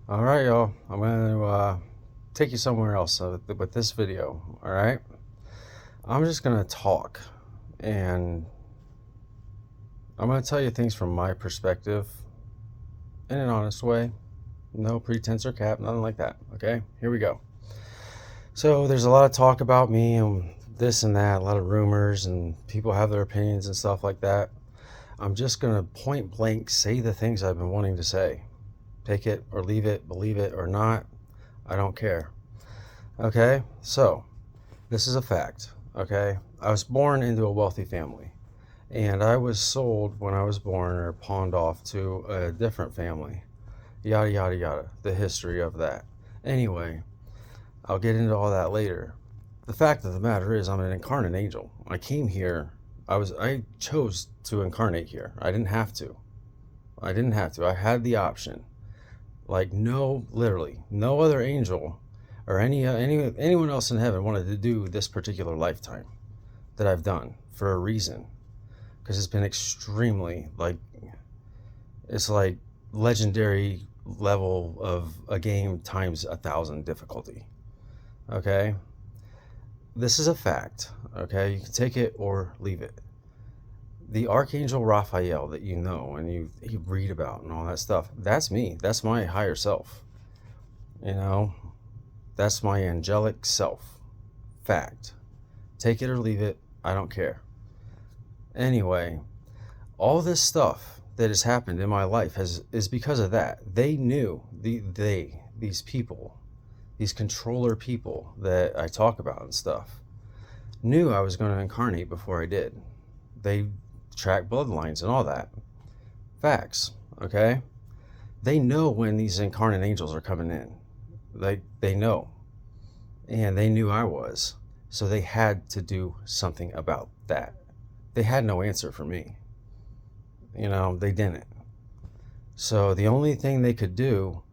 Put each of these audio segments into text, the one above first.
All right, y'all. I'm going to take you somewhere else with this video. All right. I'm just going to talk and I'm going to tell you things from my perspective in an honest way. No pretense or cap, nothing like that. Okay. Here we go. So there's a lot of talk about me and this and that, a lot of rumors, and people have their opinions and stuff like that. I'm just going to point blank say the things I've been wanting to say. Take it or leave it, believe it or not. I don't care. Okay, so this is a fact. Okay, I was born into a wealthy family, and I was sold when I was born or pawned off to a different family. Yada, yada, yada. The history of that. Anyway, I'll get into all that later. The fact of the matter is, I'm an incarnate angel. I came here. I chose to incarnate here. I didn't have to. I had the option. Like no, literally, no other angel or anyone else in heaven wanted to do this particular lifetime that I've done for a reason, because it's been extremely it's like legendary level of a game times 1,000 difficulty. Okay, this is a fact. Okay, you can take it or leave it. The Archangel Raphael that you know and you read about and all that stuff, that's me. That's my higher self. You know, that's my angelic self. Fact. Take it or leave it. I don't care. Anyway, all this stuff that has happened in my life is because of that. They knew these people, these controller people that I talk about and stuff, knew I was going to incarnate before I did. They track bloodlines and all that. Facts. Okay. They know when these incarnate angels are coming in. They know. And they knew I was. So they had to do something about that. They had no answer for me. You know, they didn't. So the only thing they could do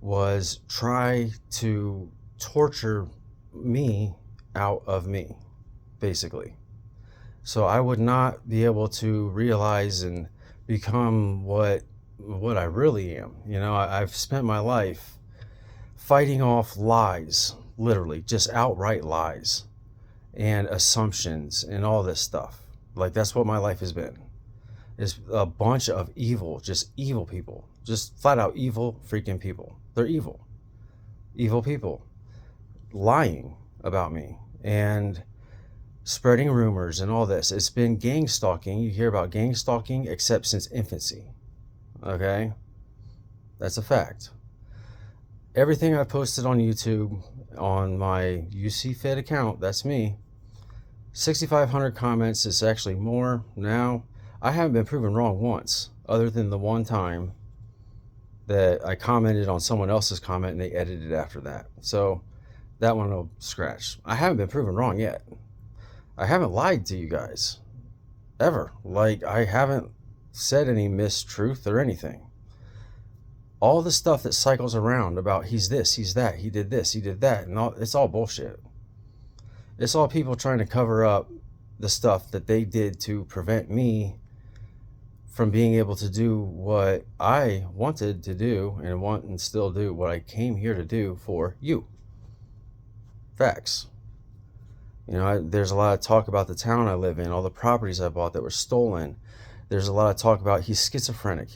was try to torture me out of me, basically. So I would not be able to realize and become what I really am. You know, I've spent my life fighting off lies, literally just outright lies and assumptions and all this stuff. Like that's what my life has been. Is a bunch of evil, just evil people, just flat out evil freaking people. They're evil, evil people lying about me and spreading rumors and all this. It's been gang stalking. You hear about gang stalking except since infancy. Okay, that's a fact. Everything I posted on YouTube on my UC Fit account, that's me. 6,500 comments. Is actually more now. I haven't been proven wrong once, other than the one time that I commented on someone else's comment and they edited after that. So that one will scratch. I haven't been proven wrong yet. I haven't lied to you guys ever. Like I haven't said any mistruth or anything. All the stuff that cycles around about he's this, he's that, he did this, he did that, and all, it's all bullshit. It's all people trying to cover up the stuff that they did to prevent me from being able to do what I wanted to do and want and still do what I came here to do for you. Facts. You know, there's a lot of talk about the town I live in, all the properties I bought that were stolen. There's a lot of talk about he's schizophrenic.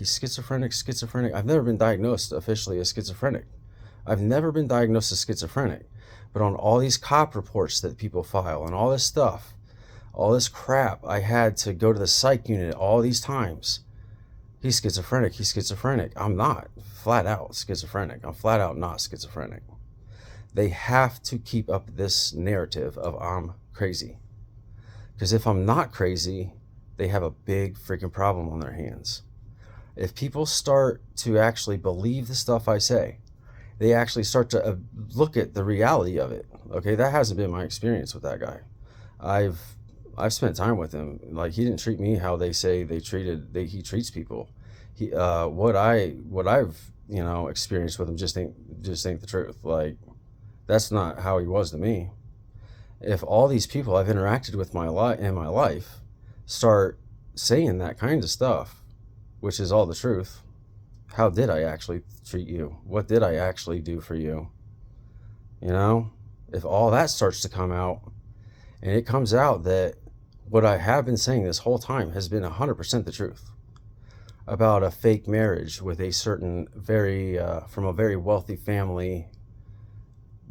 I've never been diagnosed officially as schizophrenic. I've never been diagnosed as schizophrenic. But on all these cop reports that people file and all this stuff, all this crap, I had to go to the psych unit all these times. He's schizophrenic. I'm not flat out schizophrenic. I'm flat out not schizophrenic. They have to keep up this narrative of I'm crazy. Because if I'm not crazy, they have a big freaking problem on their hands. If people start to actually believe the stuff I say, they actually start to look at the reality of it. Okay, that hasn't been my experience with that guy. I've spent time with him. Like he didn't treat me how they say he treats people. What I've experienced with him just ain't the truth. Like that's not how he was to me. If all these people I've interacted with in my life start saying that kind of stuff, which is all the truth, How did I actually treat you? What did I actually do for you? You know, if all that starts to come out, and it comes out that what I have been saying this whole time has been 100% the truth about a fake marriage with a certain from a very wealthy family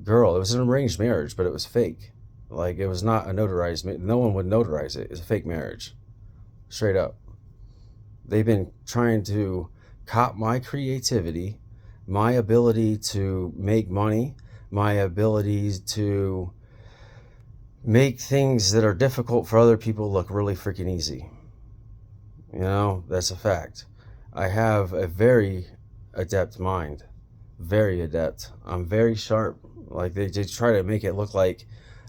girl. It was an arranged marriage, but it was fake. Like, it was not a notarized, no one would notarize it. It's a fake marriage, straight up. They've been trying to cop my creativity, my ability to make money, my ability to make things that are difficult for other people look really freaking easy. You know, that's a fact. I have a very adept mind, very adept. I'm very sharp. Like, they try to make it look like,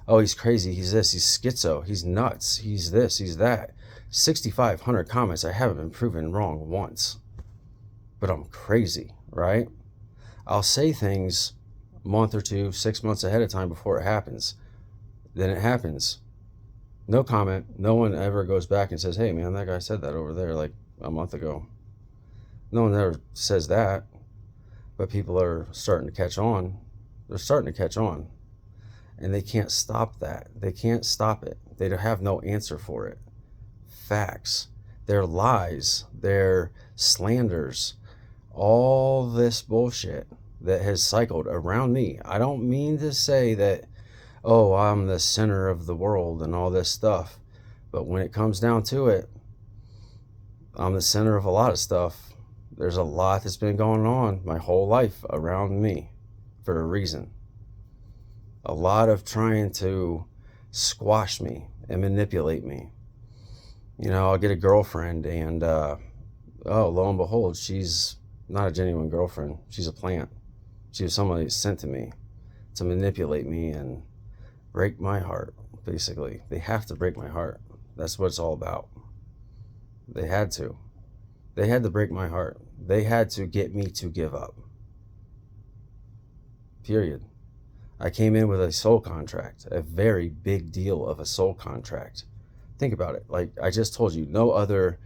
oh, he's crazy, he's this, he's schizo, he's nuts, he's this, he's that. 6,500 comments, I haven't been proven wrong once. But I'm crazy, right? I'll say things a month or two, 6 months ahead of time before it happens. Then it happens. No comment. No one ever goes back and says, hey, man, that guy said that over there like a month ago. No one ever says that. But people are starting to catch on. They're starting to catch on. And they can't stop that. They can't stop it. They have no answer for it. Facts. Their lies. Their slanders. All this bullshit that has cycled around me. I don't mean to say that, oh, I'm the center of the world and all this stuff. But when it comes down to it, I'm the center of a lot of stuff. There's a lot that's been going on my whole life around me for a reason. A lot of trying to squash me and manipulate me. You know, I'll get a girlfriend and, oh, lo and behold, she's not a genuine girlfriend. She's a plant. She was somebody sent to me to manipulate me and break my heart, basically. They have to break my heart. That's what it's all about. They had to. They had to break my heart. They had to get me to give up. Period. I came in with a soul contract, a very big deal of a soul contract. Think about it. Like I just told you, no other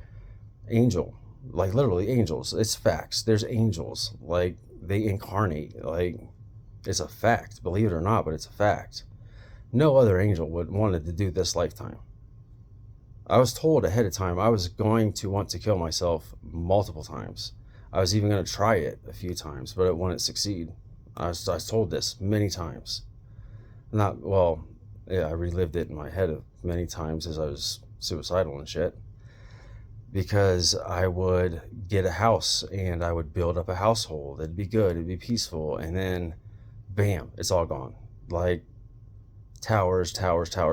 angel, like literally angels, it's facts. There's angels, like they incarnate, like it's a fact, believe it or not, but it's a fact. No other angel would wanted to do this lifetime. I was told ahead of time I was going to want to kill myself multiple times. I was even going to try it a few times, but it wouldn't succeed. I was told this many times. I relived it in my head many times as I was suicidal and shit. Because I would get a house and I would build up a household. It'd be good, it'd be peaceful, and then bam, it's all gone. Like towers.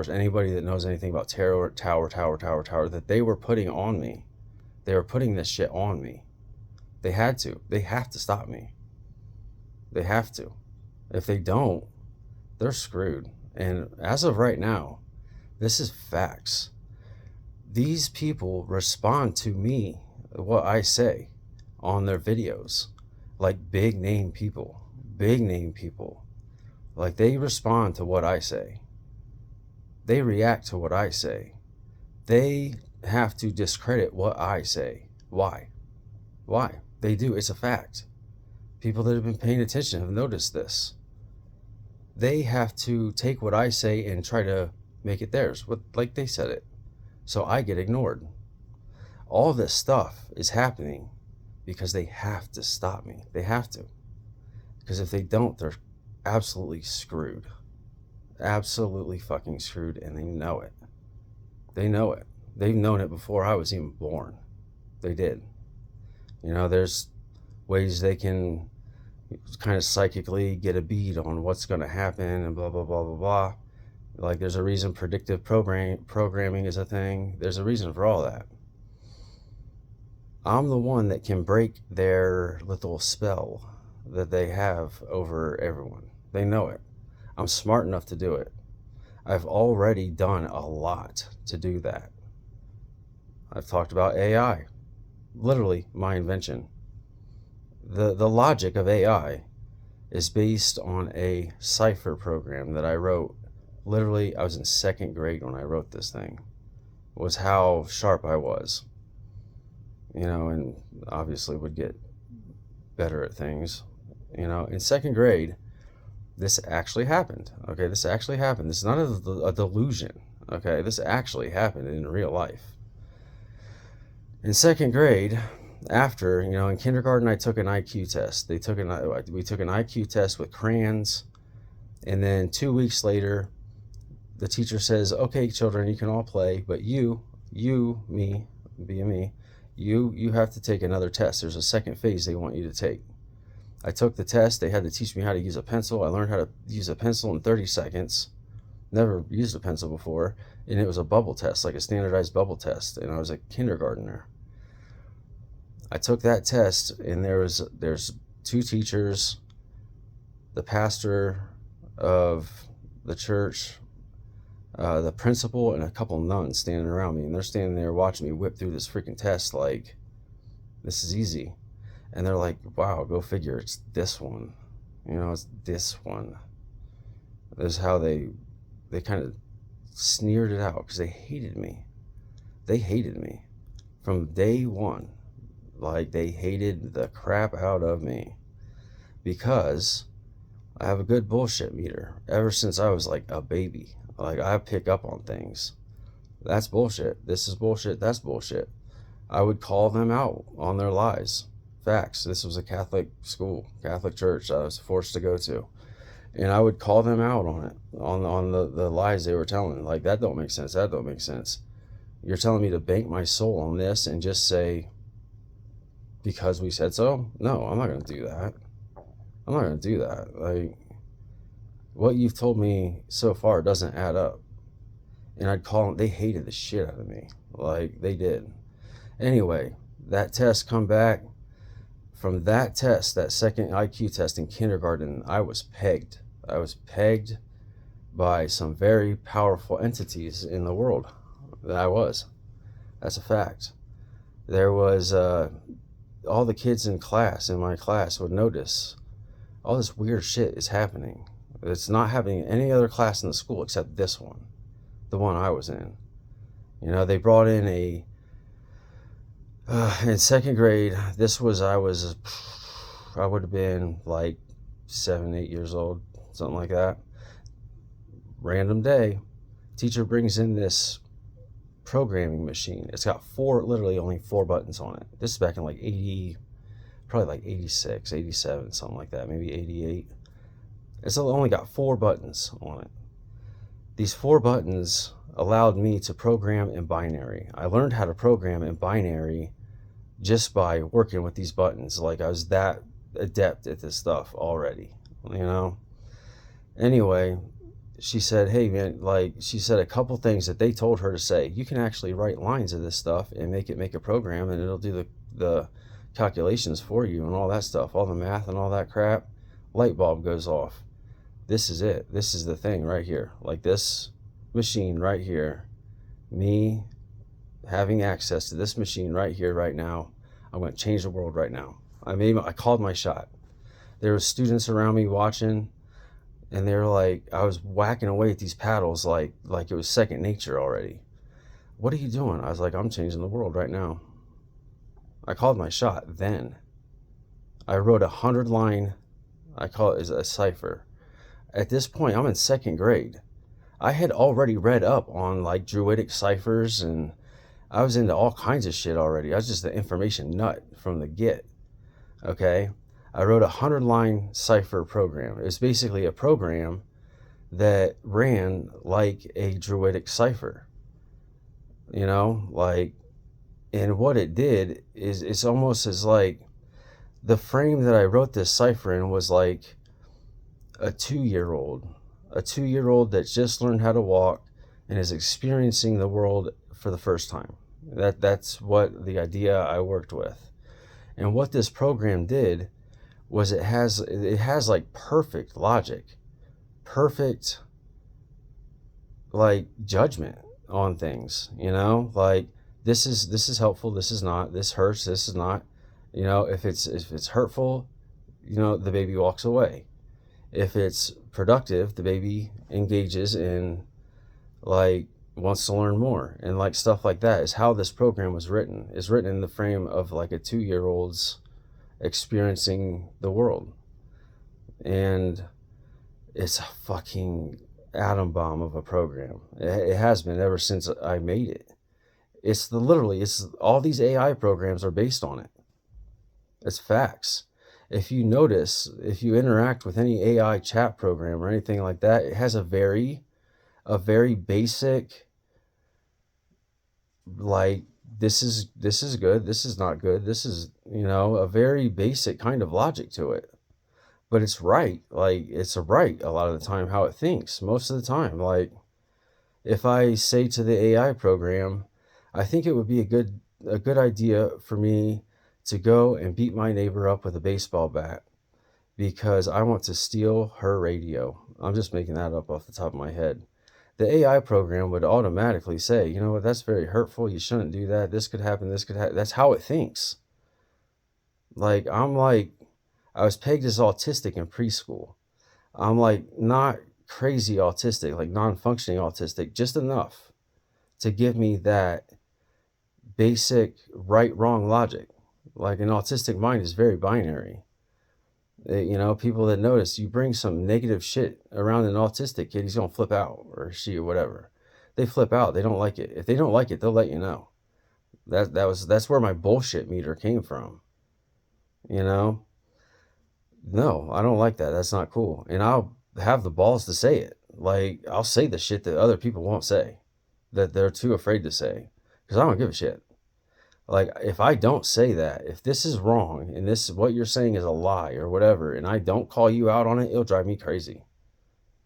Anybody that knows anything about tower, that they were putting on me. They were putting this shit on me. They had to. They have to stop me. They have to. If they don't, they're screwed. And as of right now, this is facts. These people respond to me, what I say on their videos, like big name people. Like they respond to what I say. They react to what I say. They have to discredit what I say. Why? They do. It's a fact. People that have been paying attention have noticed this. They have to take what I say and try to make it theirs, like they said it. So I get ignored. All this stuff is happening because they have to stop me. They have to. Because if they don't, they're absolutely screwed. Absolutely fucking screwed, and they know it. They know it. They've known it before I was even born. They did. You know, there's ways they can kind of psychically get a bead on what's going to happen and blah, blah, blah, blah, blah. Like there's a reason predictive programming is a thing. There's a reason for all that. I'm the one that can break their little spell that they have over everyone. They know it. I'm smart enough to do it. I've already done a lot to do that. I've talked about AI, literally my invention. The logic of AI is based on a cipher program that I wrote. Literally, I was in second grade when I wrote this thing. It was how sharp I was. You know, and obviously would get better at things. You know, in second grade, this actually happened. Okay, this actually happened. This is not a delusion. Okay, this actually happened in real life. In second grade, after, you know, in kindergarten, I took an IQ test. We took an IQ test with crayons, and then 2 weeks later, the teacher says, "Okay, children, you can all play, but you, me, being me, you have to take another test. There's a second phase they want you to take." I took the test. They had to teach me how to use a pencil. I learned how to use a pencil in 30 seconds. Never used a pencil before, and it was a bubble test, like a standardized bubble test, and I was a kindergartner. I took that test, and there's 2 teachers, the pastor of the church, the principal, and a couple nuns standing around me, and they're standing there watching me whip through this freaking test like this is easy. And they're like, "Wow, go figure, it's this one, you know, it's this one." This is how they kind of sneered it out, because they hated me. They hated me from day one. Like, they hated the crap out of me, because I have a good bullshit meter. Ever since I was like a baby, like, I pick up on things. That's bullshit. This is bullshit. That's bullshit. I would call them out on their lies. Facts. This was a Catholic school, Catholic church I was forced to go to, and I would call them out on it, on the lies they were telling. Like, that don't make sense. That don't make sense. You're telling me to bank my soul on this and just say, because we said so? No, I'm not going to do that. I'm not going to do that. Like, what you've told me so far doesn't add up. And I'd call them. They hated the shit out of me. Like, they did. Anyway, that test come back. From that test, that second IQ test in kindergarten, I was pegged. I was pegged by some very powerful entities in the world. I was. That's a fact. There was, all the kids in my class would notice all this weird shit is happening. It's not happening in any other class in the school except this one, the one I was in. You know, they brought in in second grade, I would have been like 7, 8 years old, something like that. Random day, teacher brings in this programming machine. It's got literally only 4 buttons on it. This is back in like 80, probably like 86, 87, something like that, maybe 88. It's only got 4 buttons on it. These 4 buttons allowed me to program in binary. I learned how to program in binary just by working with these buttons. Like, I was that adept at this stuff already, you know? Anyway, she said, "Hey man," like, she said a couple things that they told her to say. "You can actually write lines of this stuff and make a program, and it'll do the calculations for you and all that stuff, all the math and all that crap." Light bulb goes off. This is it. This is the thing right here. Like, this machine right here, me having access to this machine right here, right now, I'm going to change the world right now. I called my shot. There were students around me watching, and they were like, I was whacking away at these paddles like it was second nature already. "What are you doing?" I was like, "I'm changing the world right now." I called my shot then. I wrote 100-line, I call it a cipher. At this point, I'm in second grade. I had already read up on like druidic ciphers, and I was into all kinds of shit already. I was just the information nut from the get. Okay, I wrote 100-line cipher program. It was basically a program that ran like a druidic cipher. You know, like, and what it did is, it's almost as like the frame that I wrote this cipher in was like a 2-year-old that just learned how to walk and is experiencing the world for the first time. That's what the idea I worked with. And what this program did was it has like perfect logic, perfect like judgment on things, you know, like this is helpful, this is not, this hurts, this is not, you know, if it's hurtful, you know, the baby walks away. If it's productive, the baby engages in, like, wants to learn more, and like stuff like that is how this program was written. It's written in the frame of like a 2-year-old's experiencing the world. And it's a fucking atom bomb of a program. It has been ever since I made it. It's all these AI programs are based on it. It's facts. If you notice, if you interact with any AI chat program or anything like that, it has a very basic, like, this is good, this is not good, this is, a very basic kind of logic to it. But it's right. Like, it's right a lot of the time how it thinks. Most of the time, like, if I say to the AI program, I think it would be a good idea for me to go and beat my neighbor up with a baseball bat because I want to steal her radio. I'm just making that up off the top of my head. The AI program would automatically say, you know what, that's very hurtful. You shouldn't do that. This could happen. This could happen. That's how it thinks. Like, I was pegged as autistic in preschool. I'm like not crazy autistic, like non-functioning autistic, just enough to give me that basic right-wrong logic. Like, an autistic mind is very binary. People that notice you bring some negative shit around an autistic kid, he's gonna flip out, or she, or whatever. They flip out. They don't like it. If they don't like it, they'll let you know. That's where my bullshit meter came from. No, I don't like that. That's not cool. And I'll have the balls to say it. Like, I'll say the shit that other people won't say, that they're too afraid to say, because I don't give a shit. Like, if I don't say that, if this is wrong and what you're saying is a lie or whatever, and I don't call you out on it, it'll drive me crazy.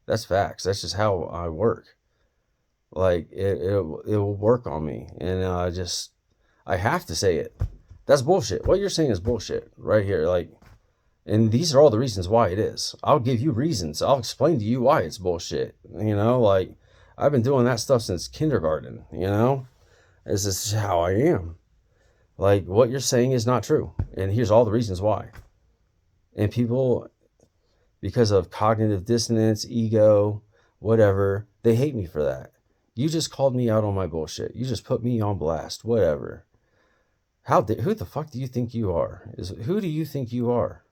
That's facts. That's just how I work. Like, it will work on me, and I have to say it. That's bullshit. What you're saying is bullshit right here. Like, and these are all the reasons why it is. I'll give you reasons. I'll explain to you why it's bullshit. Like, I've been doing that stuff since kindergarten, This is how I am. Like, what you're saying is not true. And here's all the reasons why. And people, because of cognitive dissonance, ego, whatever, they hate me for that. You just called me out on my bullshit. You just put me on blast, whatever. Who the fuck do you think you are? Who do you think you are?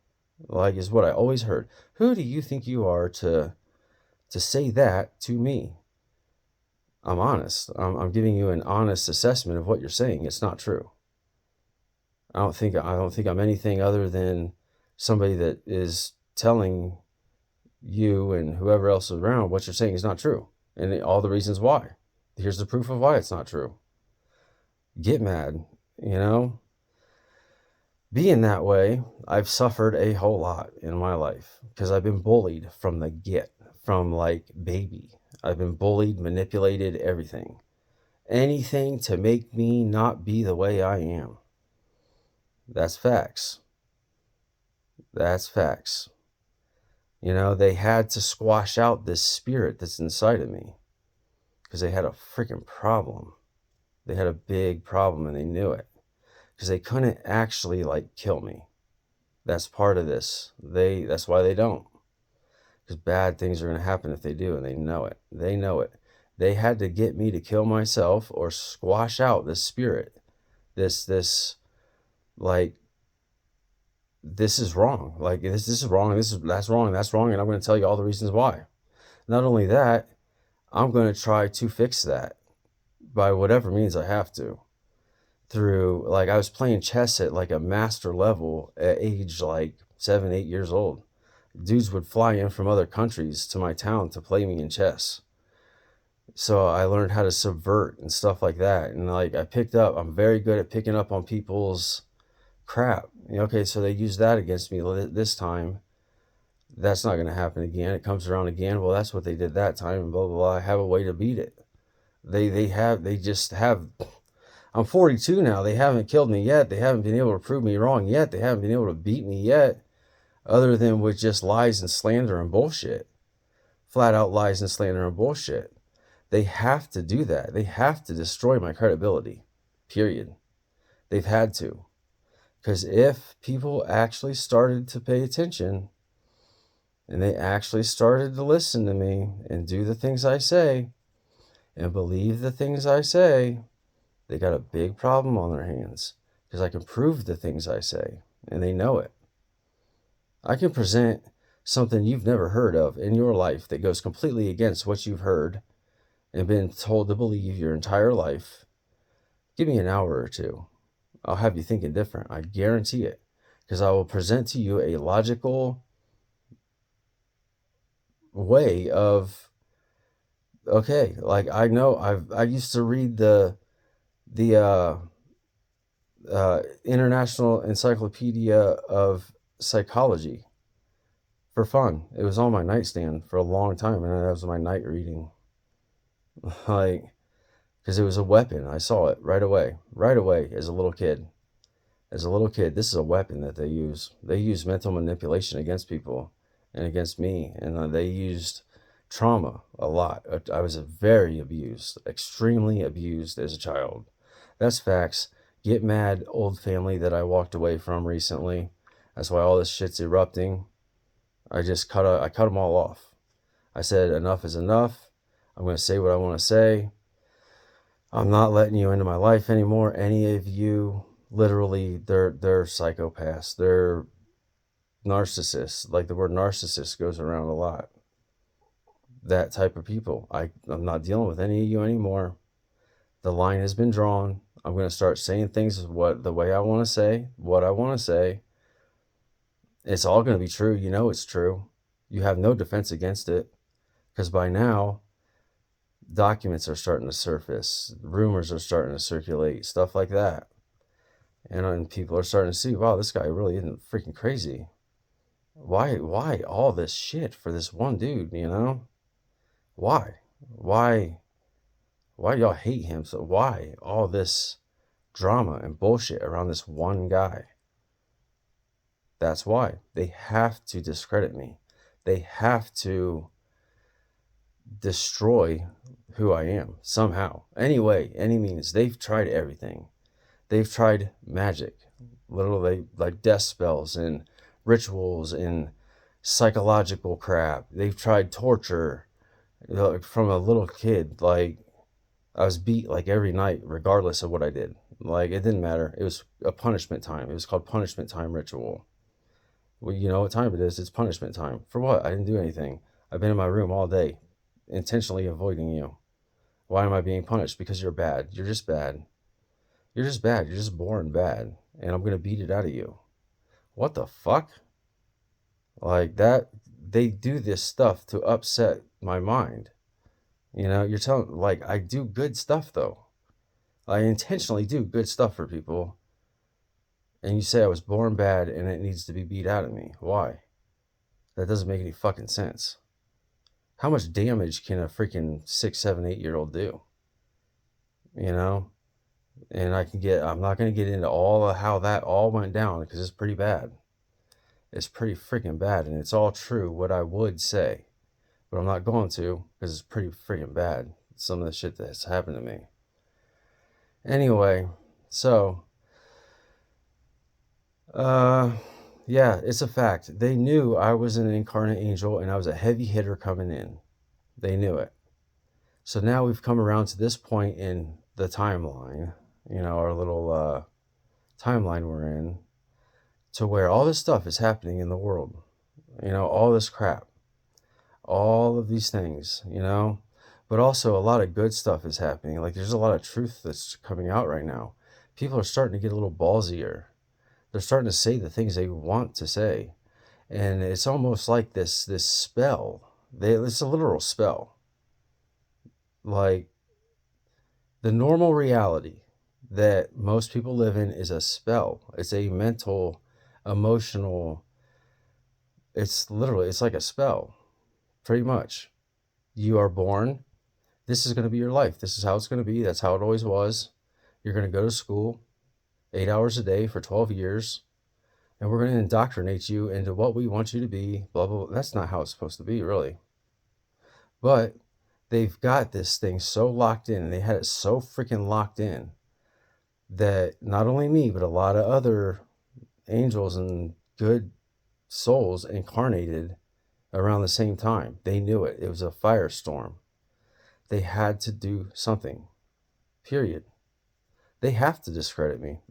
Like, is what I always heard. Who do you think you are to say that to me? I'm honest. I'm giving you an honest assessment of what you're saying. It's not true. I don't think I'm anything other than somebody that is telling you and whoever else is around what you're saying is not true, and all the reasons why. Here's the proof of why it's not true. Get mad, Being that way, I've suffered a whole lot in my life because I've been bullied from like baby. I've been bullied, manipulated, everything. Anything to make me not be the way I am. That's facts. That's facts. They had to squash out this spirit that's inside of me because they had a freaking problem. They had a big problem and they knew it because they couldn't actually like kill me. That's part of this. That's why they don't, because bad things are going to happen if they do, and they know it. They know it. They had to get me to kill myself or squash out this spirit. This like, this is wrong. Like, this is wrong. That's wrong. That's wrong. And I'm going to tell you all the reasons why. Not only that, I'm going to try to fix that by whatever means I have to. Through, like, I was playing chess at like a master level at age like 7, 8 years old. Dudes would fly in from other countries to my town to play me in chess. So I learned how to subvert and stuff like that. And like, I'm very good at picking up on people's crap. Okay, so they use that against me this time. That's not going to happen again. It comes around again. Well, that's what they did that time, and blah, blah, blah. I have a way to beat it. They just have. I'm 42 now. They haven't killed me yet. They haven't been able to prove me wrong yet. They haven't been able to beat me yet, other than with just lies and slander and bullshit. Flat out lies and slander and bullshit. They have to do that. They have to destroy my credibility. Period. They've had to. Because if people actually started to pay attention and they actually started to listen to me and do the things I say and believe the things I say, they got a big problem on their hands, because I can prove the things I say. and they know it. I can present something you've never heard of in your life that goes completely against what you've heard and been told to believe your entire life. Give me an hour or two. I'll have you thinking different. I guarantee it. Because I will present to you a logical way of, okay, like I know I used to read the International Encyclopedia of Psychology for fun. It was on my nightstand for a long time, and that was my night reading. Like, because it was a weapon. I saw it right away as a little kid. As a little kid, this is a weapon that they use. They use mental manipulation against people and against me, and they used trauma a lot. I was very abused, extremely abused as a child. That's facts. Get mad, old family that I walked away from recently. That's why all this shit's erupting. I cut them all off. I said enough is enough. I'm going to say what I want to say. I'm not letting you into my life anymore. Any of you, literally, they're psychopaths. They're narcissists. Like, the word narcissist goes around a lot. That type of people. I'm not dealing with any of you anymore. The line has been drawn. I'm going to start saying things the way I want to say, what I want to say. It's all going to be true. You know it's true. You have no defense against it. Because by now, documents are starting to surface. Rumors are starting to circulate. Stuff like that. And people are starting to see, wow, this guy really isn't freaking crazy. Why all this shit for this one dude, you know? Why y'all hate him? So why all this drama and bullshit around this one guy? That's why. They have to discredit me. They have to destroy who I am somehow. Anyway, any means. They've tried everything. They've tried magic, literally, like death spells and rituals and psychological crap. They've tried torture. From a little kid, like, I was beat like every night, regardless of what I did. Like, it didn't matter. It was a punishment time. It was called punishment time ritual. Well, you know what time it is? It's punishment time. For what? I didn't do anything. I've been in my room all day, intentionally avoiding you. Why am I being punished? Because you're bad. You're just bad. You're just bad. You're just born bad. And I'm going to beat it out of you. What the fuck? Like that, they do this stuff to upset my mind. You know, you're telling, like, I do good stuff though. I intentionally do good stuff for people. And you say I was born bad and it needs to be beat out of me. Why? That doesn't make any fucking sense. How much damage can a freaking 6, 7, 8-year-old do? You know? And I'm not going to get into all of how that all went down because it's pretty bad. It's pretty freaking bad. And it's all true what I would say. But I'm not going to because it's pretty freaking bad. Some of the shit that's happened to me. Anyway, so, yeah, it's a fact. They knew I was an incarnate angel and I was a heavy hitter coming in. They knew it. So now we've come around to this point in the timeline, you know, our little timeline we're in, to where all this stuff is happening in the world. You know, all this crap. All of these things, you know, but also a lot of good stuff is happening. Like, there's a lot of truth that's coming out right now. People are starting to get a little ballsier. They're starting to say the things they want to say. And it's almost like this spell. It's a literal spell. Like, the normal reality that most people live in is a spell. It's a mental, emotional, it's like a spell. Pretty much. You are born. This is going to be your life. This is how it's going to be. That's how it always was. You're going to go to school 8 hours a day for 12 years. And we're going to indoctrinate you into what we want you to be. Blah, blah, blah. That's not how it's supposed to be, really. But they've got this thing so locked in. And they had it so freaking locked in that not only me, but a lot of other angels and good souls incarnated around the same time. They knew it. It was a firestorm. They had to do something. Period. They have to discredit me.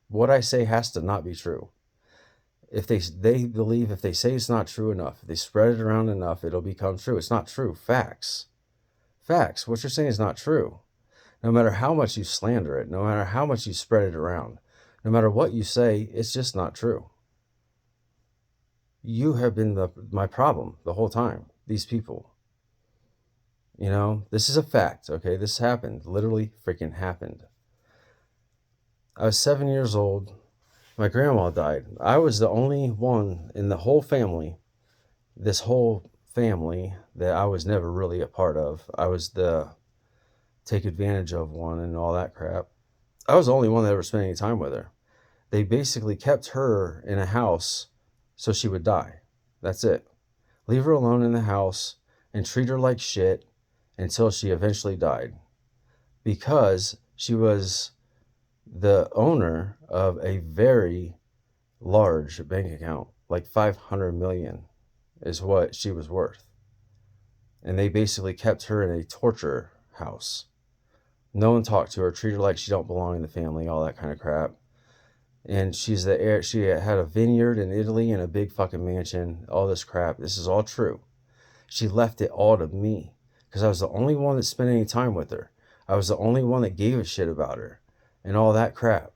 What I say has to not be true. If they believe if they say it's not true enough, if they spread it around enough, it'll become true. It's not true. Facts. Facts. What you're saying is not true. No matter how much you slander it, no matter how much you spread it around, no matter what you say, it's just not true. You have been my problem the whole time. These people. You know, this is a fact, okay? This happened. Literally freaking happened. I was 7 years old. My grandma died. I was the only one in the whole family, this whole family, that I was never really a part of. I was the take advantage of one and all that crap. I was the only one that ever spent any time with her. They basically kept her in a house so she would die. That's it. Leave her alone in the house and treat her like shit until she eventually died. Because she was the owner of a very large bank account, like 500 million is what she was worth. And they basically kept her in a torture house. No one talked to her, treat her like she don't belong in the family, all that kind of crap. And she had a vineyard in Italy and a big fucking mansion, all this crap. This is all true. She left it all to me because I was the only one that spent any time with her. I was the only one that gave a shit about her and all that crap.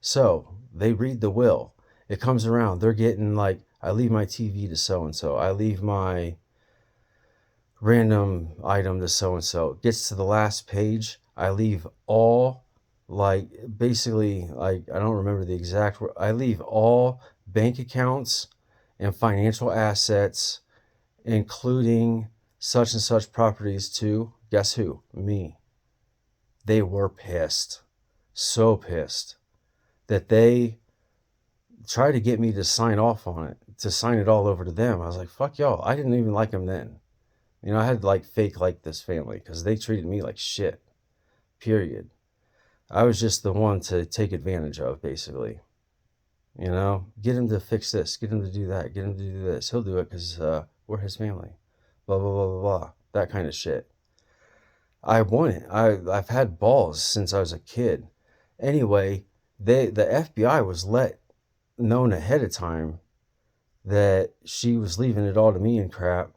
So they read the will. It comes around. They're getting like, I leave my TV to so-and-so. I leave my random item to so-and-so. It gets to the last page. I leave all, like, basically, like, I don't remember the exact word. I leave all bank accounts and financial assets, including such and such properties to, guess who? Me. They were pissed. So pissed that they tried to get me to sign off on it, to sign it all over to them. I was like, fuck y'all. I didn't even like them then. You know, I had like fake like this family because they treated me like shit. Period. I was just the one to take advantage of, basically. You know, get him to fix this, get him to do that, get him to do this. He'll do it because we're his family. Blah, blah, blah, blah, blah. That kind of shit. I want it. I've had balls since I was a kid. Anyway, the FBI was known ahead of time that she was leaving it all to me and crap.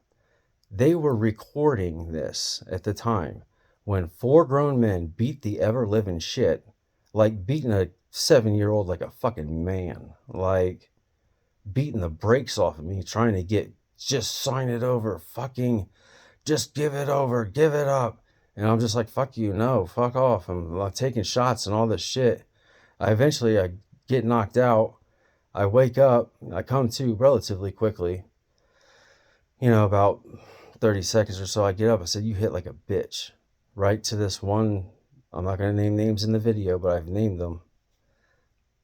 They were recording this at the time when 4 grown men beat the ever-living shit, like beating a 7-year-old like a fucking man, like beating the brakes off of me, trying to get, just sign it over, fucking, just give it over, give it up. And I'm just like, fuck you, no, fuck off. I'm like, taking shots and all this shit. I get knocked out. I wake up, I come to relatively quickly, you know, about 30 seconds or so. I get up, I said, you hit like a bitch. Right to this one, I'm not going to name names in the video, but I've named them.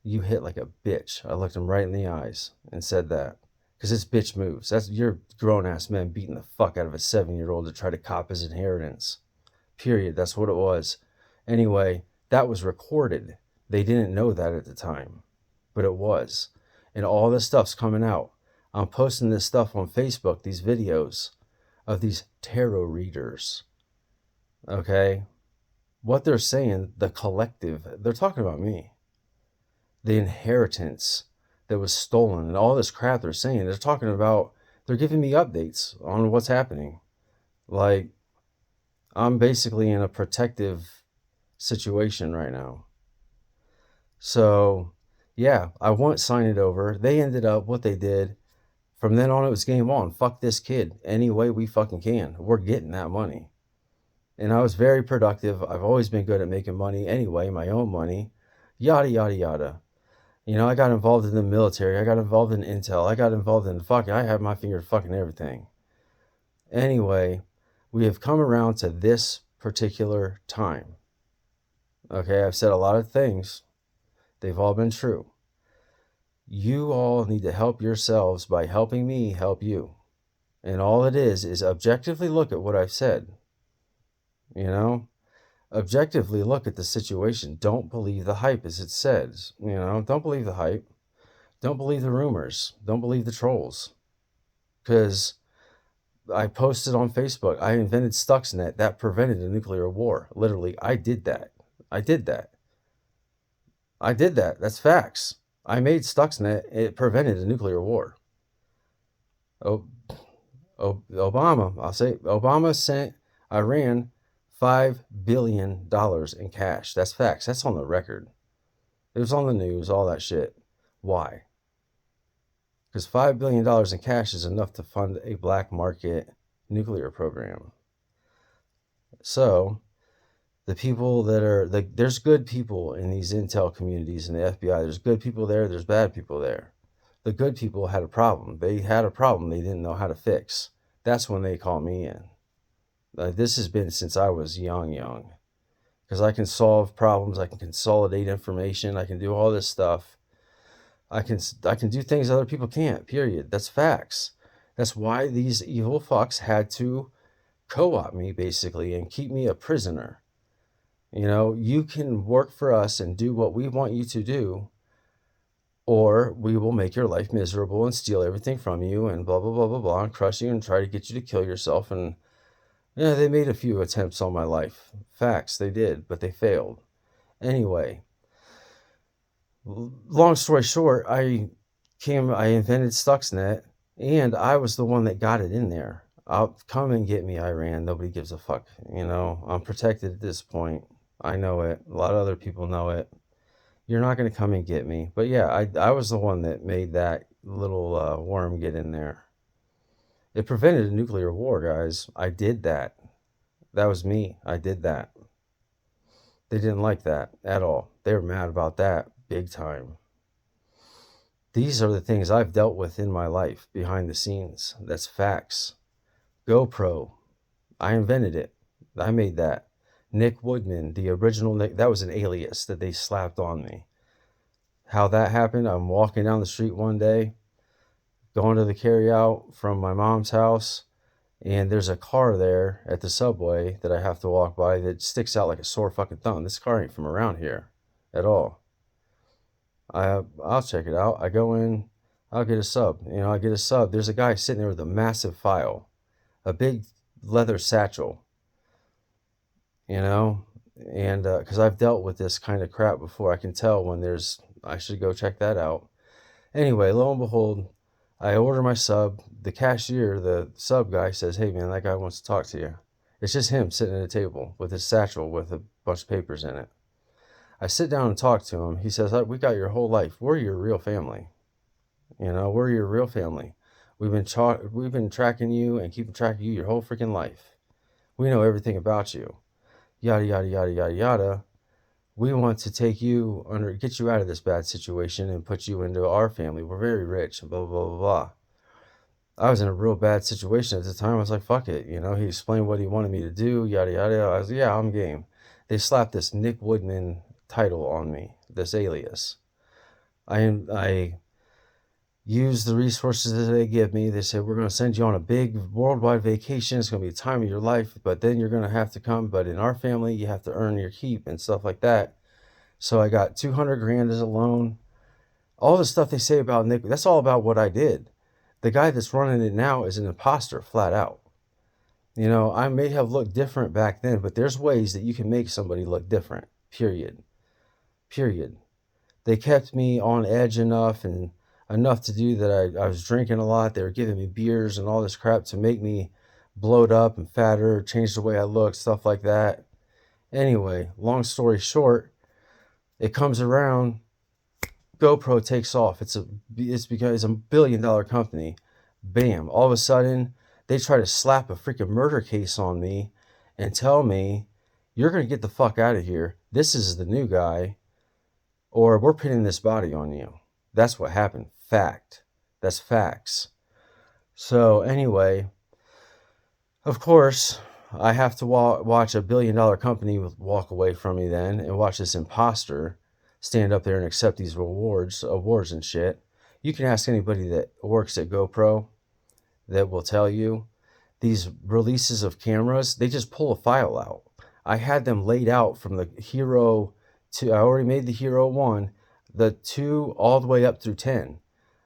You hit like a bitch. I looked him right in the eyes and said that. Because it's bitch moves. That's your grown-ass man beating the fuck out of a 7-year-old to try to cop his inheritance. Period. That's what it was. Anyway, that was recorded. They didn't know that at the time. But it was. And all this stuff's coming out. I'm posting this stuff on Facebook, these videos of these tarot readers. Okay? What they're saying, the collective, they're talking about me. The inheritance that was stolen and all this crap they're saying, they're talking about, they're giving me updates on what's happening. Like, I'm basically in a protective situation right now. So, yeah, I won't sign it over. They ended up, what they did, from then on it was game on. Fuck this kid any way we fucking can. We're getting that money. And I was very productive. I've always been good at making money anyway, my own money. Yada, yada, yada. You know, I got involved in the military. I got involved in Intel. I got involved in I have my finger fucking everything. Anyway, we have come around to this particular time. Okay, I've said a lot of things. They've all been true. You all need to help yourselves by helping me help you. And all it is objectively look at what I've said. You know? Objectively look at the situation. Don't believe the hype as it says. You know, don't believe the hype. Don't believe the rumors. Don't believe the trolls. Because I posted on Facebook, I invented Stuxnet that prevented a nuclear war. Literally, I did that. I did that. That's facts. I made Stuxnet. It prevented a nuclear war. Oh, Obama, I'll say Obama sent Iran $5 billion in cash. That's facts. That's on the record. It was on the news, all that shit. Why? Because $5 billion in cash is enough to fund a black market nuclear program. So the people that are, there's good people in these intel communities in the FBI. There's good people there. There's bad people there. The good people had a problem. They had a problem they didn't know how to fix. That's when they called me in. This has been since I was young. Because I can solve problems. I can consolidate information. I can do all this stuff. I can do things other people can't, period. That's facts. That's why these evil fucks had to co-opt me, basically, and keep me a prisoner. You know, you can work for us and do what we want you to do, or we will make your life miserable and steal everything from you and blah, blah, blah, blah, blah, and crush you and try to get you to kill yourself. And yeah, they made a few attempts on my life. Facts, they did, but they failed. Anyway, long story short, I invented Stuxnet, and I was the one that got it in there. I'll come and get me, Iran. Nobody gives a fuck. You know, I'm protected at this point. I know it. A lot of other people know it. You're not going to come and get me. But yeah, I was the one that made that little worm get in there. It prevented a nuclear war, guys. I did that. That was me. I did that. They didn't like that at all. They were mad about that big time. These are the things I've dealt with in my life behind the scenes. That's facts. GoPro. I invented it. I made that. Nick Woodman, the original Nick, that was an alias that they slapped on me. How that happened, I'm walking down the street one day, going to the carryout from my mom's house, and there's a car there at the subway that I have to walk by that sticks out like a sore fucking thumb. This car ain't from around here at all. I'll check it out. I go in, I'll get a sub. You know, I get a sub. There's a guy sitting there with a massive file, a big leather satchel. You know, and because I've dealt with this kind of crap before, I can tell when I should go check that out. Anyway, lo and behold, I order my sub. The cashier, the sub guy, says, "Hey man, that guy wants to talk to you." It's just him sitting at a table with his satchel with a bunch of papers in it. I sit down and talk to him. He says, "We got your whole life. We're your real family. You know, we're your real family. We've been tracking you and keeping track of you your whole freaking life. We know everything about you. Yada, yada, yada, yada, yada. We want to get you out of this bad situation and put you into our family. We're very rich, blah, blah, blah, blah." I was in a real bad situation at the time. I was like, fuck it. You know, he explained what he wanted me to do, yada, yada. I was like, yeah, I'm game. They slapped this Nick Woodman title on me, this alias. I used the resources that they give me. They said, we're going to send you on a big worldwide vacation. It's going to be a time of your life, but then you're going to have to come. But in our family, you have to earn your keep and stuff like that. So I got 200 grand as a loan. All the stuff they say about Nick, that's all about what I did. The guy that's running it now is an imposter, flat out. You know, I may have looked different back then, but there's ways that you can make somebody look different, period. They kept me on edge enough to do that. I was drinking a lot. They were giving me beers and all this crap to make me bloat up and fatter, change the way I look, stuff like that. Anyway, long story short, it comes around. GoPro takes off. It's because it's a $1 billion company. Bam. All of a sudden, they try to slap a freaking murder case on me and tell me, you're going to get the fuck out of here. This is the new guy, or we're pinning this body on you. That's what happened. Fact. That's facts. So anyway, of course, I have to watch a $1 billion company walk away from me then and watch this imposter stand up there and accept these awards and shit. You can ask anybody that works at GoPro that will tell you these releases of cameras, they just pull a file out. I had them laid out from the Hero 2. I already made the Hero 1, the 2 all the way up through 10.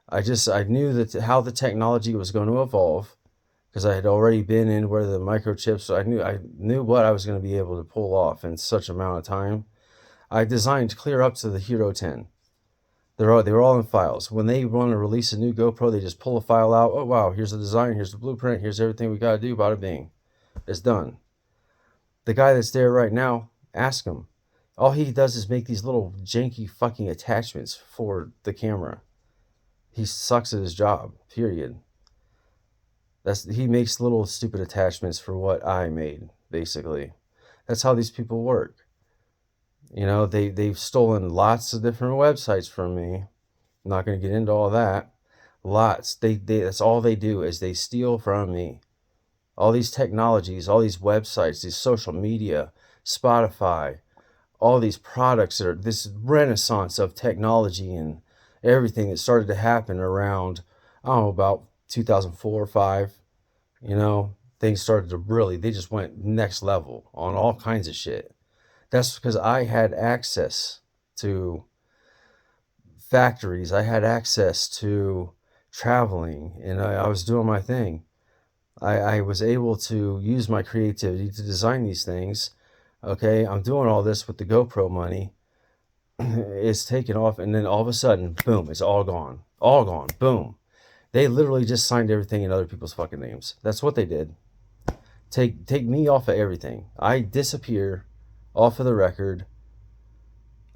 I knew that how the technology was going to evolve because I had already been in where the microchips, so I knew what I was going to be able to pull off in such amount of time. I designed clear up to the Hero 10. They were all in files. When they want to release a new GoPro, they just pull a file out. Oh, wow, here's the design, here's the blueprint, here's everything we got to do, bada bing. It's done. The guy that's there right now, ask him. All he does is make these little janky fucking attachments for the camera. He sucks at his job, period. He makes little stupid attachments for what I made, basically. That's how these people work. You know, they've stolen lots of different websites from me. I'm not going to get into all that. Lots. That's all they do is they steal from me. All these technologies, all these websites, these social media, Spotify, all these products that are this renaissance of technology and everything that started to happen around, I don't know, about 2004 or 5. You know, things started to really, they just went next level on all kinds of shit. That's because I had access to factories. I had access to traveling, and I was doing my thing. I was able to use my creativity to design these things. Okay, I'm doing all this with the GoPro money. It's taken off, and then all of a sudden, boom, it's all gone. All gone. Boom. They literally just signed everything in other people's fucking names. That's what they did. Take me off of everything. I disappear off of the record.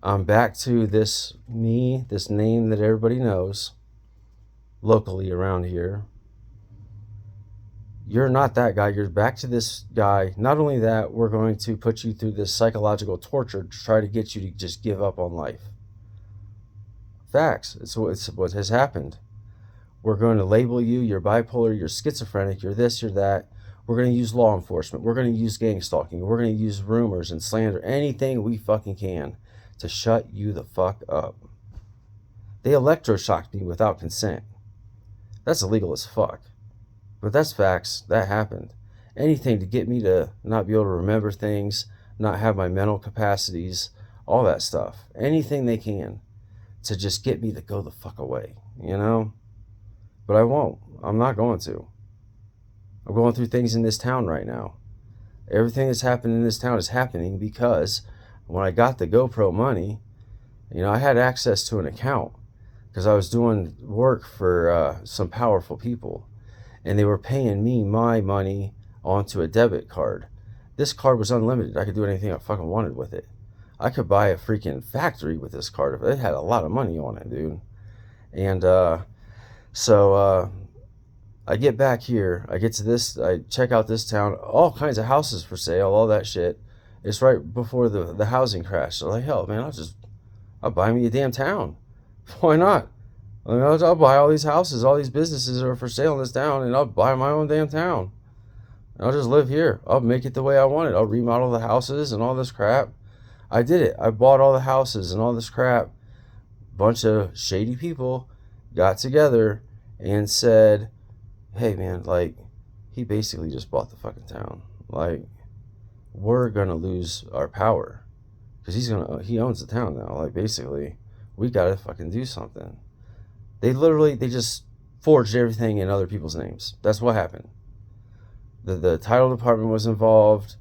I'm back to this name that everybody knows locally around here. You're not that guy. You're back to this guy. Not only that, we're going to put you through this psychological torture to try to get you to just give up on life. Facts. It's what has happened. We're going to label you. You're bipolar. You're schizophrenic. You're this. You're that. We're going to use law enforcement. We're going to use gang stalking. We're going to use rumors and slander. Anything we fucking can to shut you the fuck up. They electroshocked me without consent. That's illegal as fuck. But that's facts. That happened. Anything to get me to not be able to remember things, not have my mental capacities, all that stuff. Anything they can to just get me to go the fuck away, you know? But I won't. I'm not going to. I'm going through things in this town right now. Everything that's happened in this town is happening because when I got the GoPro money, you know, I had access to an account because I was doing work for some powerful people. And they were paying me my money onto a debit card. This card was unlimited. I could do anything I fucking wanted with it. I could buy a freaking factory with this card. It had a lot of money on it, dude. And so I get back here. I get to this. I check out this town. All kinds of houses for sale. All that shit. It's right before the housing crash. So like, hell, man, I'll buy me a damn town. Why not? I'll buy all these houses, all these businesses that are for sale in this town, and I'll buy my own damn town. I'll just live here. I'll make it the way I want it. I'll remodel the houses and all this crap. I did it. I bought all the houses and all this crap. Bunch of shady people got together and said, hey, man, like, he basically just bought the fucking town. Like, we're going to lose our power because he owns the town now. Like, basically, we got to fucking do something. They just forged everything in other people's names. That's what happened. The title department was involved.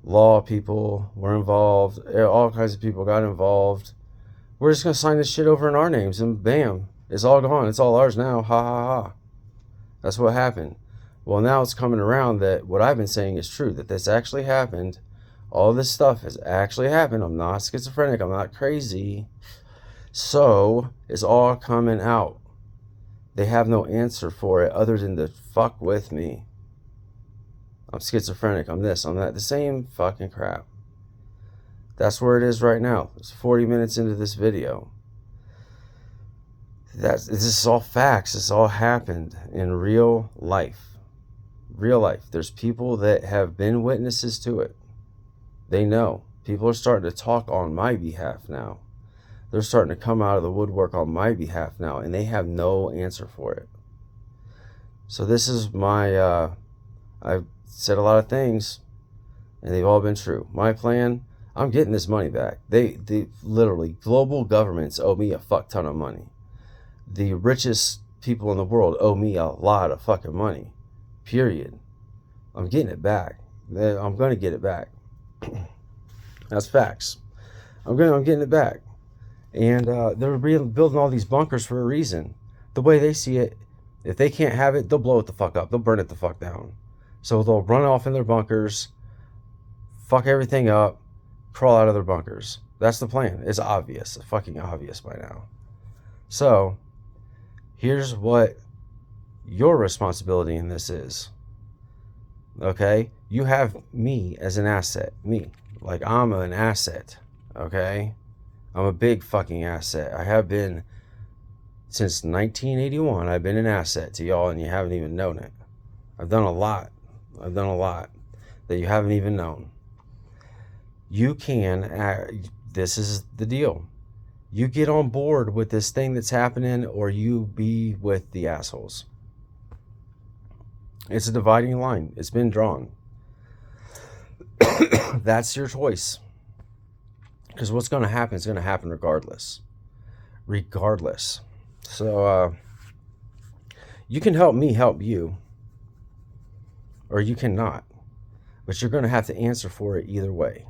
Law people were involved. All kinds of people got involved. We're just going to sign this shit over in our names and bam, it's all gone. It's all ours now. Ha ha ha. That's what happened. Well, now it's coming around that what I've been saying is true, that this actually happened. All this stuff has actually happened. I'm not schizophrenic. I'm not crazy. So it's all coming out. They have no answer for it other than to fuck with me. I'm schizophrenic. I'm this. I'm that. The same fucking crap. That's where it is right now. It's 40 minutes into this video. This is all facts. This all happened in real life. Real life. There's people that have been witnesses to it. They know. People are starting to talk on my behalf now. They're starting to come out of the woodwork on my behalf now, and they have no answer for it. So this is my, I've said a lot of things, and they've all been true. My plan, I'm getting this money back. They literally, global governments owe me a fuck ton of money. The richest people in the world owe me a lot of fucking money, period. I'm getting it back. I'm going to get it back. That's facts. I'm getting it back. And they're building all these bunkers for a reason. The way they see it, if they can't have it, they'll blow it the fuck up. They'll burn it the fuck down. So they'll run off in their bunkers, fuck everything up, crawl out of their bunkers. That's the plan. It's obvious. It's fucking obvious by now. So here's what your responsibility in this is. Okay? You have me as an asset. Me. Like, I'm an asset. Okay? I'm a big fucking asset. I have been since 1981. I've been an asset to y'all, and you haven't even known it. I've done a lot. I've done a lot that you haven't even known. You can, this is the deal. You get on board with this thing that's happening, or you be with the assholes. It's a dividing line. It's been drawn. That's your choice. Because what's going to happen is going to happen regardless. Regardless. So, you can help me help you, or you cannot. But you're going to have to answer for it either way.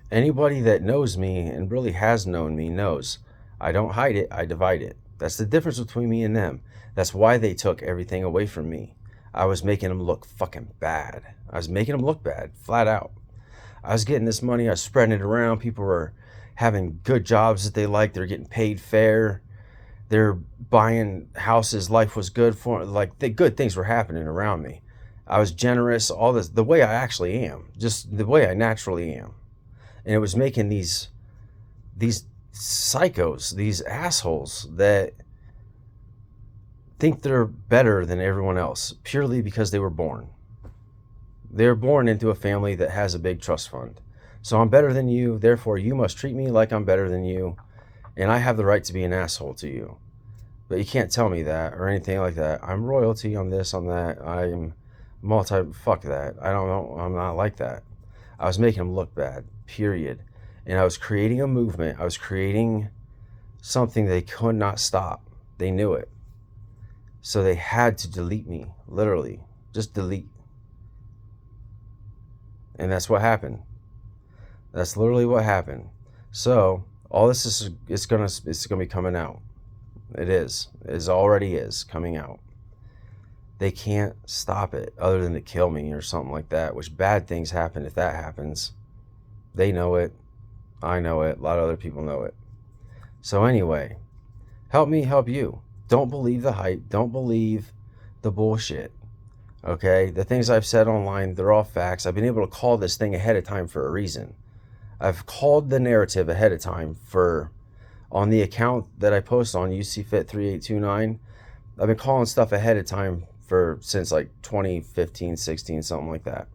Anybody that knows me and really has known me knows I don't hide it, I divide it. That's the difference between me and them. That's why they took everything away from me. I was making them look fucking bad. I was making them look bad, flat out. I was getting this money, I was spreading it around. People were having good jobs that they liked. They're getting paid fair. They're buying houses. Life was good for them. Like, the good things were happening around me. I was generous, all this, the way I actually am, just the way I naturally am. And it was making these psychos, these assholes that think they're better than everyone else purely because they were born. They're born into a family that has a big trust fund. So I'm better than you, therefore you must treat me like I'm better than you, and I have the right to be an asshole to you. But you can't tell me that or anything like that. I'm royalty on this, on that. I'm fuck that. I don't know. I'm not like that. I was making them look bad, period. And I was creating a movement. I was creating something they could not stop. They knew it. So they had to delete me, literally. Just delete. And that's what happened. That's literally what happened. So all this is it's gonna be coming out. It already is coming out. They can't stop it other than to kill me or something like that, which bad things happen if that happens. They know it. I know it. A lot of other people know it. So anyway, help me help you. Don't believe the hype. Don't believe the bullshit. Okay? The things I've said online, they're all facts. I've been able to call this thing ahead of time for a reason. I've called the narrative ahead of time on the account that I post on UCFit3829. I've been calling stuff ahead of time since like 2015, 16, something like that.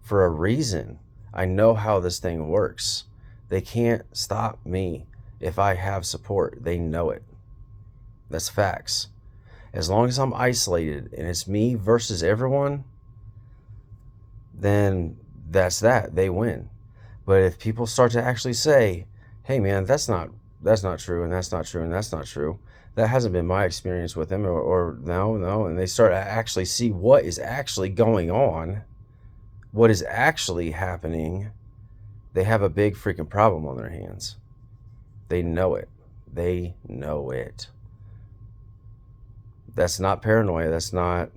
For a reason. I know how this thing works. They can't stop me if I have support. They know it. That's facts. As long as I'm isolated and it's me versus everyone, then that's that. They win. But if people start to actually say, hey man, that's not true, and that's not true, and that's not true, that hasn't been my experience with them, or no, and they start to actually see what is actually going on, what is actually happening, they have a big freaking problem on their hands. They know it. They know it. That's not paranoia. That's not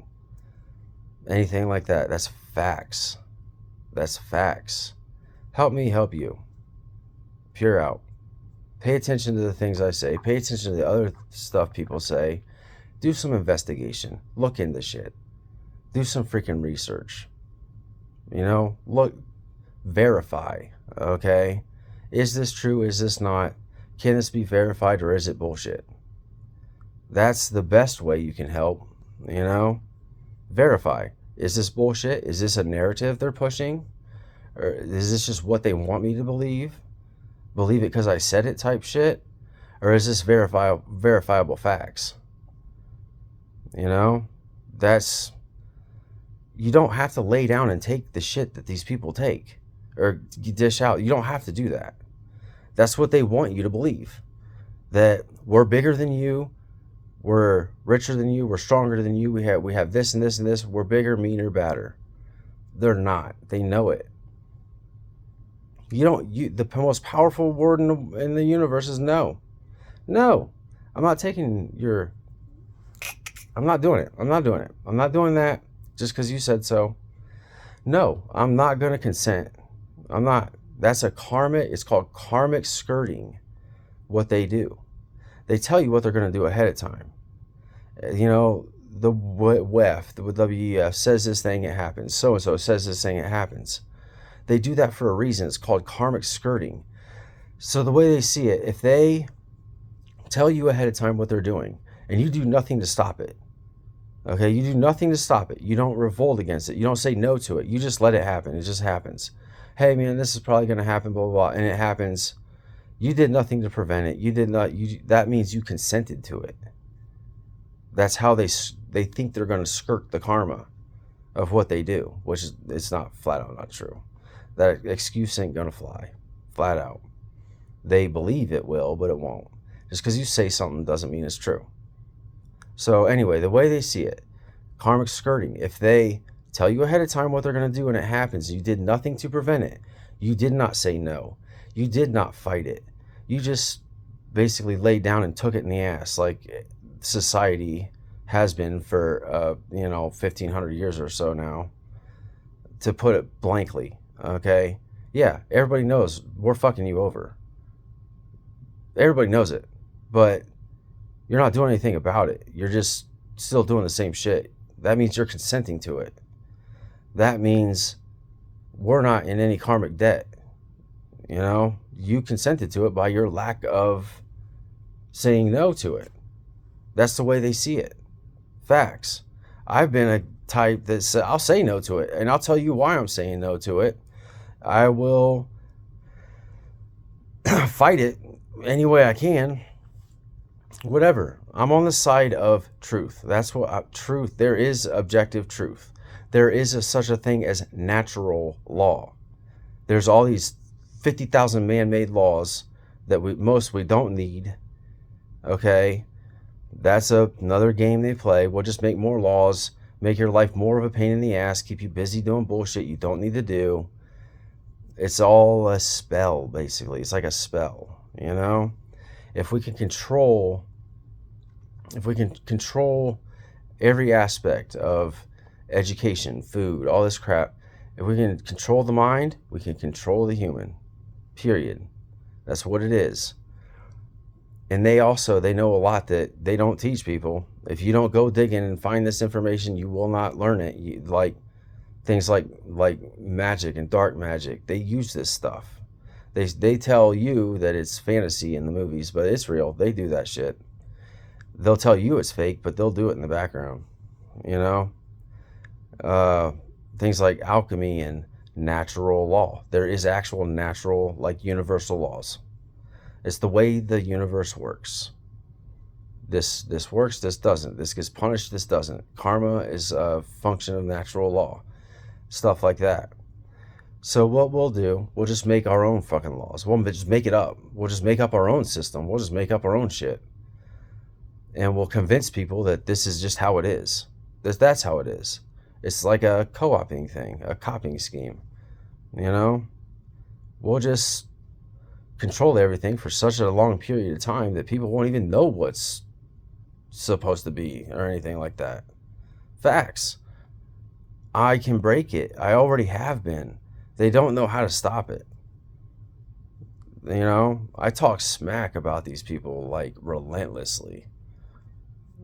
anything like that. That's facts. That's facts. Help me help you. Pure out. Pay attention to the things I say. Pay attention to the other stuff people say. Do some investigation. Look into shit. Do some freaking research. Look, verify. Okay? Is this true? Is this not? Can this be verified, or is it bullshit? That's the best way you can help, Verify. Is this bullshit? Is this a narrative they're pushing? Or is this just what they want me to believe? Believe it because I said it type shit? Or is this verifiable facts? You don't have to lay down and take the shit that these people take or dish out. You don't have to do that. That's what they want you to believe. That we're bigger than you. We're richer than you. We're stronger than you. We have this and this and this. We're bigger, meaner, badder. They're not. They know it. The most powerful word in the universe is no. No, I'm not taking your, I'm not doing it. I'm not doing it. I'm not doing that just because you said so. No, I'm not going to consent. I'm not. That's a karmic, it's called karmic skirting, what they do. They tell you what they're going to do ahead of time. You know, the WEF, the WEF says this thing, it happens. So-and-so says this thing, it happens. They do that for a reason. It's called karmic skirting. So the way they see it, if they tell you ahead of time what they're doing and you do nothing to stop it, okay, you do nothing to stop it. You don't revolt against it. You don't say no to it. You just let it happen. It just happens. Hey, man, this is probably going to happen, blah, blah, blah, and it happens. You did nothing to prevent it. You did not. That means you consented to it. That's how they think they're going to skirt the karma of what they do, which is, it's not flat out not true. That excuse ain't going to fly, flat out. They believe it will, but it won't. Just because you say something doesn't mean it's true. So anyway, the way they see it, karmic skirting, if they tell you ahead of time what they're going to do and it happens, you did nothing to prevent it. You did not say no. You did not fight it. You just basically laid down and took it in the ass like society has been for, 1,500 years or so now, to put it blankly, okay? Yeah, everybody knows we're fucking you over. Everybody knows it, but you're not doing anything about it. You're just still doing the same shit. That means you're consenting to it. That means we're not in any karmic debt. You know, you consented to it by your lack of saying no to it. That's the way they see it. Facts. I've been a type that says, I'll say no to it, and I'll tell you why I'm saying no to it. I will fight it any way I can. Whatever. I'm on the side of truth. That's what truth. There is objective truth. There is such a thing as natural law. There's all these 50,000 man-made laws that we don't need. Okay, that's another game they play. We'll just make more laws, make your life more of a pain in the ass, keep you busy doing bullshit you don't need to do. It's all a spell, basically. It's like a spell, you know? If we can control every aspect of education, food, all this crap, if we can control the mind, we can control the human, period. That's what it is. And they know a lot that they don't teach people. If you don't go digging and find this information, you will not learn it. Like things like magic and dark magic, they use this stuff. They tell you that it's fantasy in the movies, but it's real. They do that shit. They'll tell you it's fake, but they'll do it in the background, you know? Things like alchemy and natural law. There is actual natural, like universal laws. It's the way the universe works. This works, this doesn't. This gets punished, this doesn't. Karma is a function of natural law. Stuff like that. So what we'll do, we'll just make our own fucking laws. We'll just make it up. We'll just make up our own system. We'll just make up our own shit. And we'll convince people that this is just how it is. That's how it is. It's like a co-opting thing, a copying scheme. You know? We'll just control everything for such a long period of time that people won't even know what's supposed to be or anything like that. Facts. I can break it. I already have been. They don't know how to stop it. You know, I talk smack about these people like relentlessly,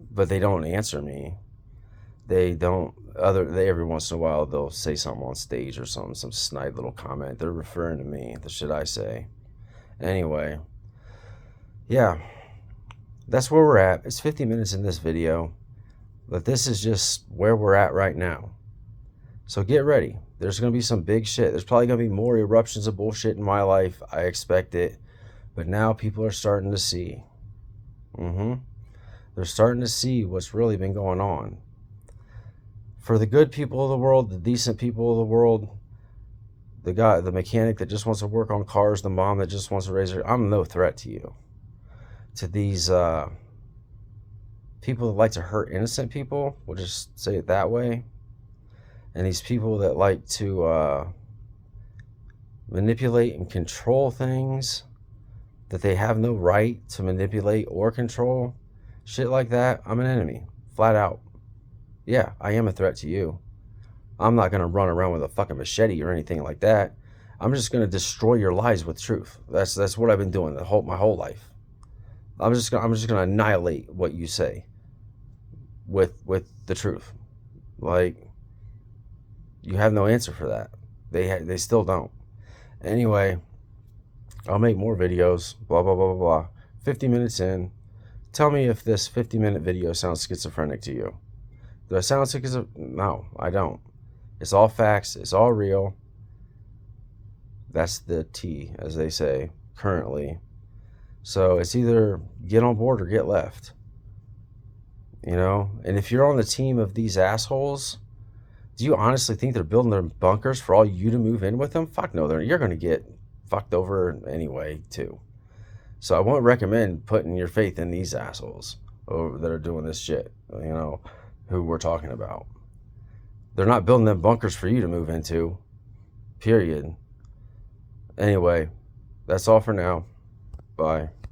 but they don't answer me. They every once in a while they'll say something on stage or something, some snide little comment. They're referring to me, the shit I say. Anyway, yeah, that's where we're at. It's 50 minutes in this video, but this is just where we're at right now. So get ready. There's going to be some big shit. There's probably going to be more eruptions of bullshit in my life. I expect it. But now people are starting to see. They're starting to see what's really been going on. For the good people of the world, the decent people of the world, the guy, the mechanic that just wants to work on cars, the mom that just wants to raise her, I'm no threat to you. To these people that like to hurt innocent people, we'll just say it that way. And these people that like to manipulate and control things that they have no right to manipulate or control, shit like that, I'm an enemy, flat out. Yeah, I am a threat to you. I'm not going to run around with a fucking machete or anything like that. I'm just going to destroy your lives with truth. That's what I've been doing my whole life. I'm just going to annihilate what you say with the truth. Like, you have no answer for that. They still don't. Anyway, I'll make more videos, blah, blah, blah, blah, blah. 50 minutes in, tell me if this 50-minute video sounds schizophrenic to you. Do I sound schizophrenic? No, I don't. It's all facts. It's all real. That's the T, as they say, currently. So it's either get on board or get left. You know? And if you're on the team of these assholes, do you honestly think they're building their bunkers for all you to move in with them? Fuck no. You're going to get fucked over anyway, too. So I won't recommend putting your faith in these assholes that are doing this shit, you know, who we're talking about. They're not building them bunkers for you to move into, period. Anyway, that's all for now. Bye.